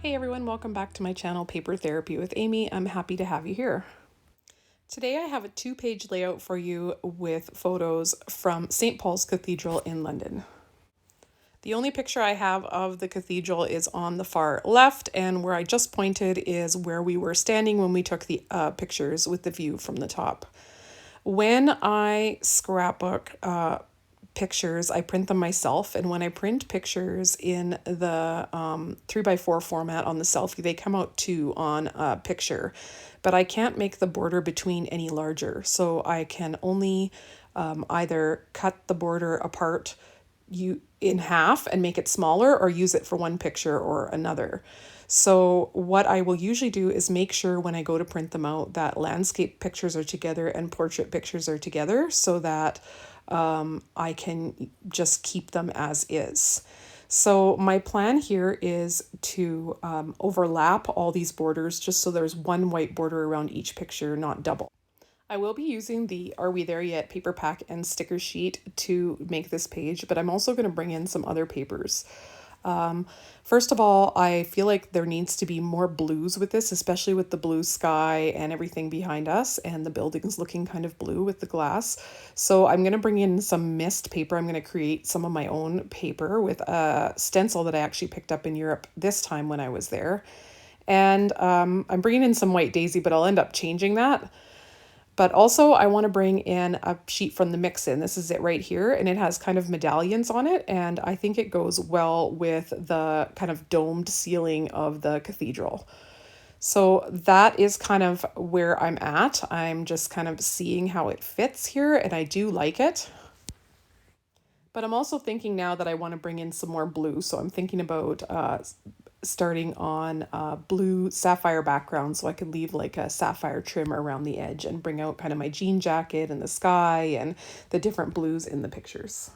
Hey everyone, welcome back to my channel, Paper Therapy with Amy. I'm happy to have you here. Today I have a 2-page layout for you with photos from St. Paul's Cathedral in London. The only picture I have of the cathedral is on the far left, and where I just pointed is where we were standing when we took the pictures with the view from the top. When I scrapbook pictures, I print them myself, and when I print pictures in the 3x4 format on the Selphy, they come out 2 on a picture, but I can't make the border between any larger, so I can only either cut the border apart in half and make it smaller, or use it for one picture or another. So what I will usually do is make sure when I go to print them out that landscape pictures are together and portrait pictures are together, so that I can just keep them as is. So my plan here is to overlap all these borders just so there's one white border around each picture, not double. I will be using the Are We There Yet paper pack and sticker sheet to make this page, but I'm also going to bring in some other papers. First of all, I feel like there needs to be more blues with this, especially with the blue sky and everything behind us, and the buildings looking kind of blue with the glass. So I'm going to bring in some mist paper. I'm going to create some of my own paper with a stencil that I actually picked up in Europe this time when I was there. And I'm bringing in some white daisy, but I'll end up changing that. But also I want to bring in a sheet from the mix-in. This is it right here, and it has kind of medallions on it, and I think it goes well with the kind of domed ceiling of the cathedral. So that is kind of where I'm at. I'm just kind of seeing how it fits here, and I do like it. But I'm also thinking now that I want to bring in some more blue, so I'm thinking about starting on blue sapphire background, so I could leave like a sapphire trim around the edge and bring out kind of my jean jacket and the sky and the different blues in the pictures.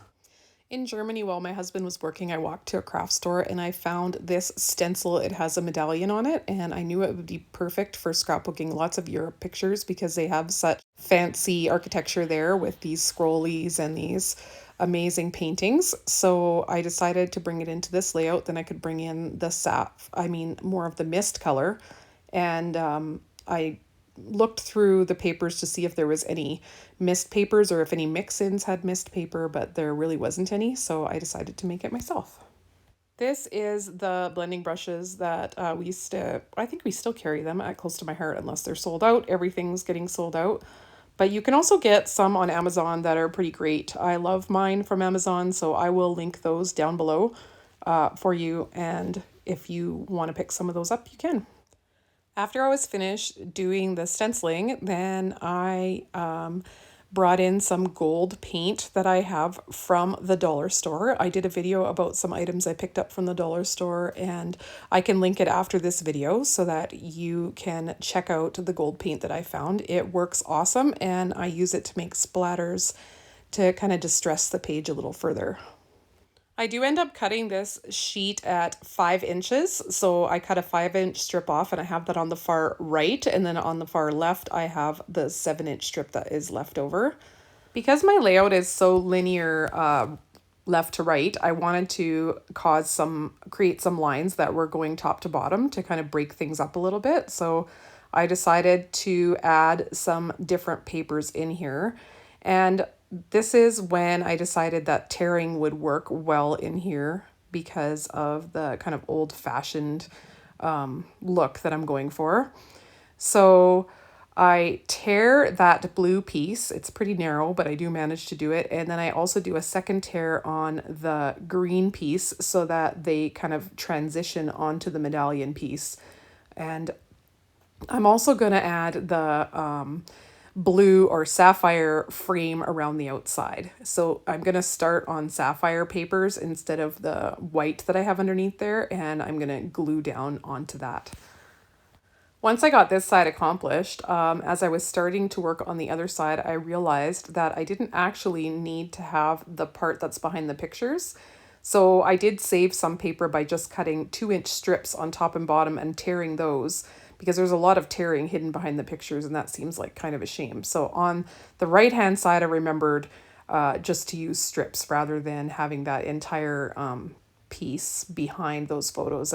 In Germany, while my husband was working, I walked to a craft store and I found this stencil. It has a medallion on it, and I knew it would be perfect for scrapbooking lots of Europe pictures because they have such fancy architecture there with these scrollies and these amazing paintings. So I decided to bring it into this layout. Then I could bring in the more of the mist color. And I looked through the papers to see if there was any mist papers or if any mix-ins had mist paper, but there really wasn't any, so I decided to make it myself. This is the blending brushes that I think we still carry them at Close to My Heart unless they're sold out. Everything's getting sold out. But you can also get some on Amazon that are pretty great. I love mine from Amazon, so I will link those down below for you. And if you want to pick some of those up, you can. After I was finished doing the stenciling, then I brought in some gold paint that I have from the dollar store. I did a video about some items I picked up from the dollar store, and I can link it after this video so that you can check out the gold paint that I found. It works awesome, and I use it to make splatters to kind of distress the page a little further. I do end up cutting this sheet at 5 inches. So I cut a 5-inch strip off, and I have that on the far right. And then on the far left, I have the 7-inch strip that is left over. Because my layout is so linear left to right, I wanted to create some lines that were going top to bottom to kind of break things up a little bit. So I decided to add some different papers in here. And this is when I decided that tearing would work well in here because of the kind of old-fashioned look that I'm going for. So I tear that blue piece. It's pretty narrow, but I do manage to do it. And then I also do a second tear on the green piece so that they kind of transition onto the medallion piece. And I'm also going to add the blue or sapphire frame around the outside. So I'm going to start on sapphire papers instead of the white that I have underneath there, and I'm going to glue down onto that. Once I got this side accomplished, as I was starting to work on the other side, I realized that I didn't actually need to have the part that's behind the pictures. So I did save some paper by just cutting 2-inch strips on top and bottom and tearing those, because there's a lot of tearing hidden behind the pictures, and that seems like kind of a shame. So on the right-hand side, I remembered just to use strips rather than having that entire piece behind those photos.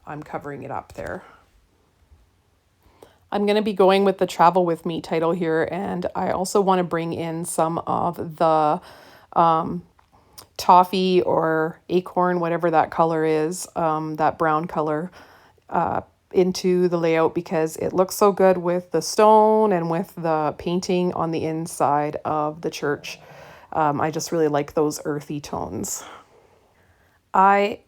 I'm covering it up there. I'm going to be going with the Travel With Me title here, and I also want to bring in some of the toffee or acorn, whatever that color is, that brown color, into the layout because it looks so good with the stone and with the painting on the inside of the church. I just really like those earthy tones. I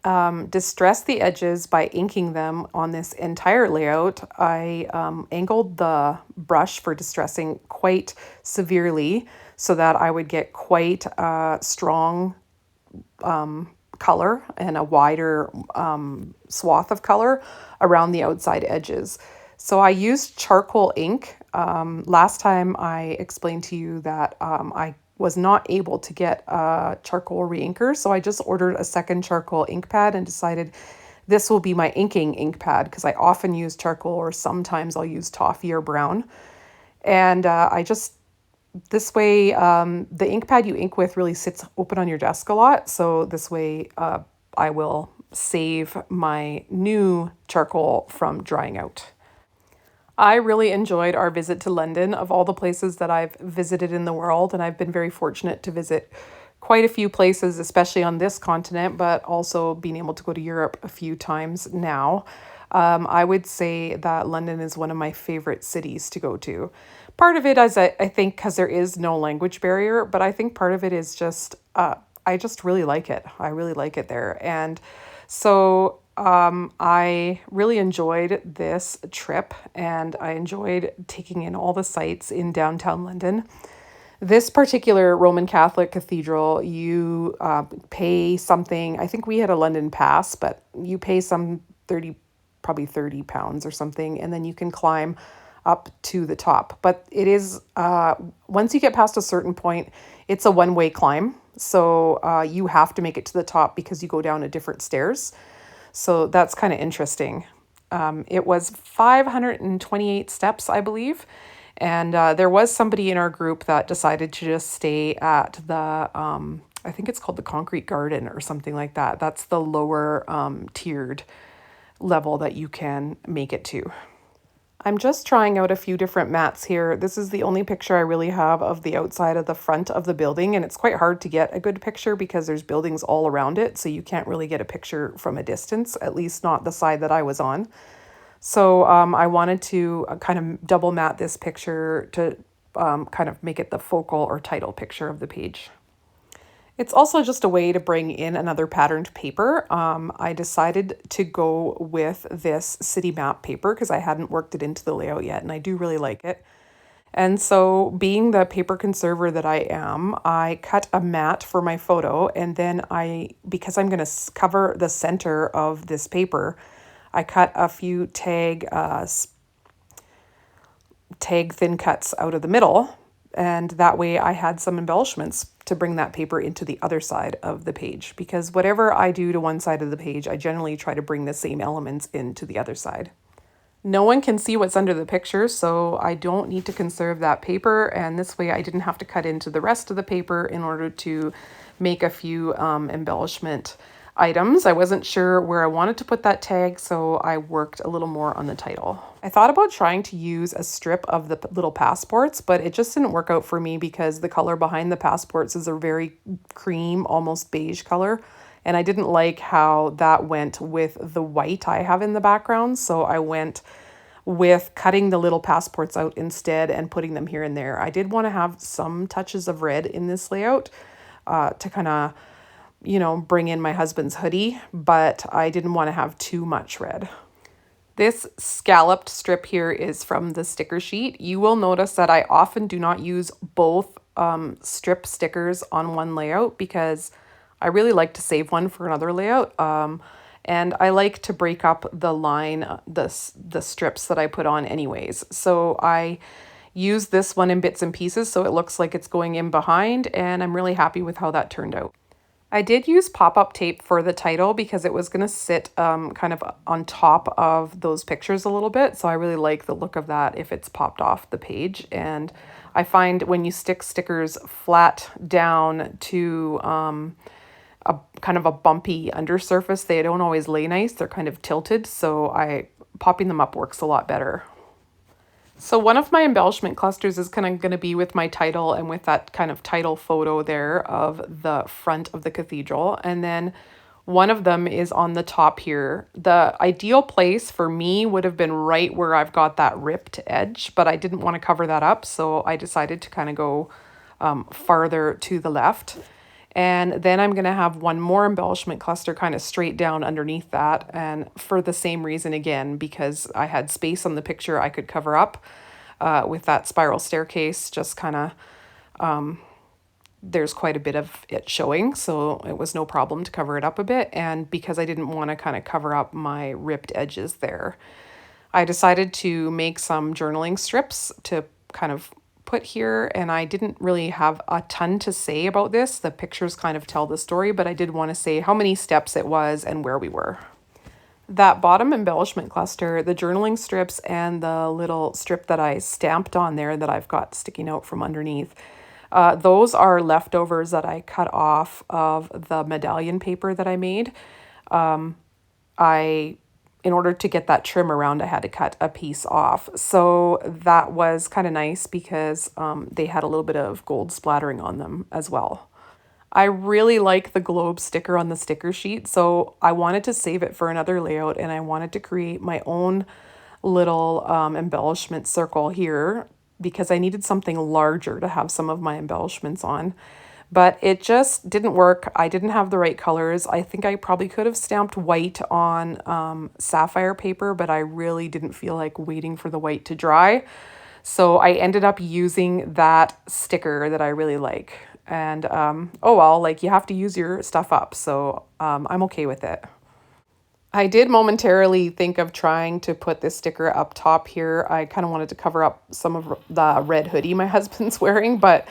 distressed the edges by inking them on this entire layout. I angled the brush for distressing quite severely so that I would get quite a strong color and a wider swath of color around the outside edges. So I used charcoal ink. Last time I explained to you that I was not able to get a charcoal reinker, so I just ordered a second charcoal ink pad and decided this will be my inking ink pad because I often use charcoal or sometimes I'll use toffee or brown. And this way, the ink pad you ink with really sits open on your desk a lot. So this way I will save my new charcoal from drying out. I really enjoyed our visit to London. Of all the places that I've visited in the world, and I've been very fortunate to visit quite a few places, especially on this continent, but also being able to go to Europe a few times now. I would say that London is one of my favorite cities to go to. Part of it is, I think, because there is no language barrier, but I think part of it is just, I just really like it. I really like it there. And so I really enjoyed this trip and I enjoyed taking in all the sights in downtown London. This particular Roman Catholic cathedral, you pay something, I think we had a London pass, but you pay some probably 30 pounds or something, and then you can climb up to the top. But it is, once you get past a certain point, it's a one-way climb. So you have to make it to the top because you go down a different stairs. So that's kind of interesting. It was 528 steps, I believe. And there was somebody in our group that decided to just stay at the, I think it's called the Concrete Garden or something like that. That's the lower tiered level that you can make it to. I'm just trying out a few different mats here. This is the only picture I really have of the outside of the front of the building, and it's quite hard to get a good picture because there's buildings all around it, so you can't really get a picture from a distance, at least not the side that I was on. So I wanted to kind of double mat this picture to kind of make it the focal or title picture of the page. It's also just a way to bring in another patterned paper. I decided to go with this city map paper because I hadn't worked it into the layout yet, and I do really like it. And so being the paper conserver that I am, I cut a mat for my photo, and then because I'm going to cover the center of this paper, I cut a few tag thin cuts out of the middle, and that way I had some embellishments to bring that paper into the other side of the page, because whatever I do to one side of the page, I generally try to bring the same elements into the other side. No one can see what's under the picture, so I don't need to conserve that paper, and this way I didn't have to cut into the rest of the paper in order to make a few embellishment items. I wasn't sure where I wanted to put that tag, so I worked a little more on the title. I thought about trying to use a strip of the little passports, but it just didn't work out for me because the color behind the passports is a very cream, almost beige color, and I didn't like how that went with the white I have in the background, so I went with cutting the little passports out instead and putting them here and there. I did want to have some touches of red in this layout to kind of, bring in my husband's hoodie, but I didn't want to have too much red. This scalloped strip here is from the sticker sheet. You will notice that I often do not use both strip stickers on one layout because I really like to save one for another layout. And I like to break up the line, the strips that I put on anyways. So I use this one in bits and pieces so it looks like it's going in behind, and I'm really happy with how that turned out. I did use pop-up tape for the title because it was going to sit kind of on top of those pictures a little bit. So I really like the look of that if it's popped off the page. And I find when you stick stickers flat down to a kind of a bumpy undersurface. They don't always lay nice. They're kind of tilted, so popping them up works a lot better. So one of my embellishment clusters is kind of going to be with my title and with that kind of title photo there of the front of the cathedral. And then one of them is on the top here. The ideal place for me would have been right where I've got that ripped edge, but I didn't want to cover that up, so I decided to kind of go farther to the left. And then I'm going to have one more embellishment cluster kind of straight down underneath that. And for the same reason again, because I had space on the picture I could cover up with that spiral staircase, just kind of, there's quite a bit of it showing. So it was no problem to cover it up a bit. And because I didn't want to kind of cover up my ripped edges there, I decided to make some journaling strips to kind of put here, and I didn't really have a ton to say about this. The pictures kind of tell the story, but I did want to say how many steps it was and where we were. That bottom embellishment cluster, the journaling strips and the little strip that I stamped on there that I've got sticking out from underneath, those are leftovers that I cut off of the medallion paper that I made. In order to get that trim around, I had to cut a piece off. So that was kind of nice because they had a little bit of gold splattering on them as well. I really like the globe sticker on the sticker sheet, so I wanted to save it for another layout, and I wanted to create my own little embellishment circle here because I needed something larger to have some of my embellishments on. But it just didn't work. I didn't have the right colors. I think I probably could have stamped white on sapphire paper, but I really didn't feel like waiting for the white to dry. So I ended up using that sticker that I really like. And oh well, like you have to use your stuff up. So I'm okay with it. I did momentarily think of trying to put this sticker up top here. I kind of wanted to cover up some of the red hoodie my husband's wearing, but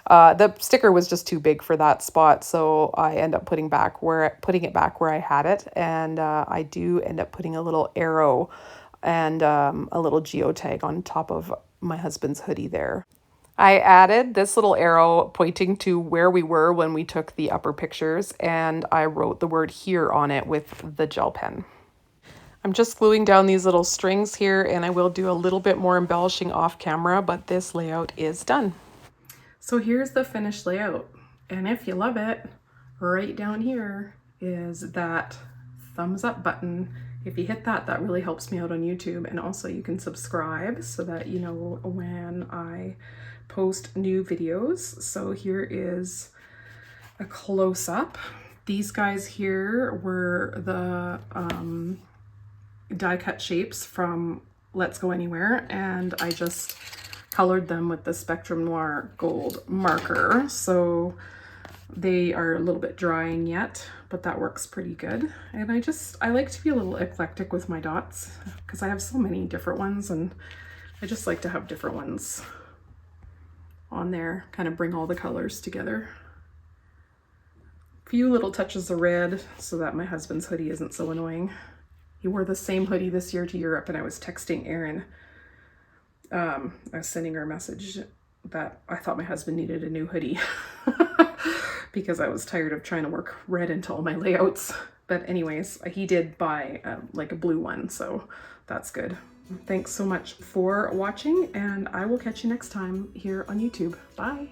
the sticker was just too big for that spot, so I end up putting it back where I had it, and I do end up putting a little arrow and a little geotag on top of my husband's hoodie there. I added this little arrow pointing to where we were when we took the upper pictures, and I wrote the word here on it with the gel pen. I'm just gluing down these little strings here, and I will do a little bit more embellishing off camera, but this layout is done. So here's the finished layout, and if you love it, right down here is that thumbs up button. If you hit that, that really helps me out on YouTube, and also you can subscribe so that you know when I post new videos. So here is a close-up. These guys here were the die cut shapes from Let's Go Anywhere, and I just colored them with the Spectrum Noir gold marker. So they are a little bit drying yet, but that works pretty good. And I like to be a little eclectic with my dots because I have so many different ones, and I just like to have different ones on there, kind of bring all the colors together. A few little touches of red so that my husband's hoodie isn't so annoying. He wore the same hoodie this year to Europe, and I was texting Erin. I was sending her a message that I thought my husband needed a new hoodie because I was tired of trying to work red into all my layouts. But anyways, he did buy like a blue one, so that's good. Thanks so much for watching, and I will catch you next time here on YouTube. Bye.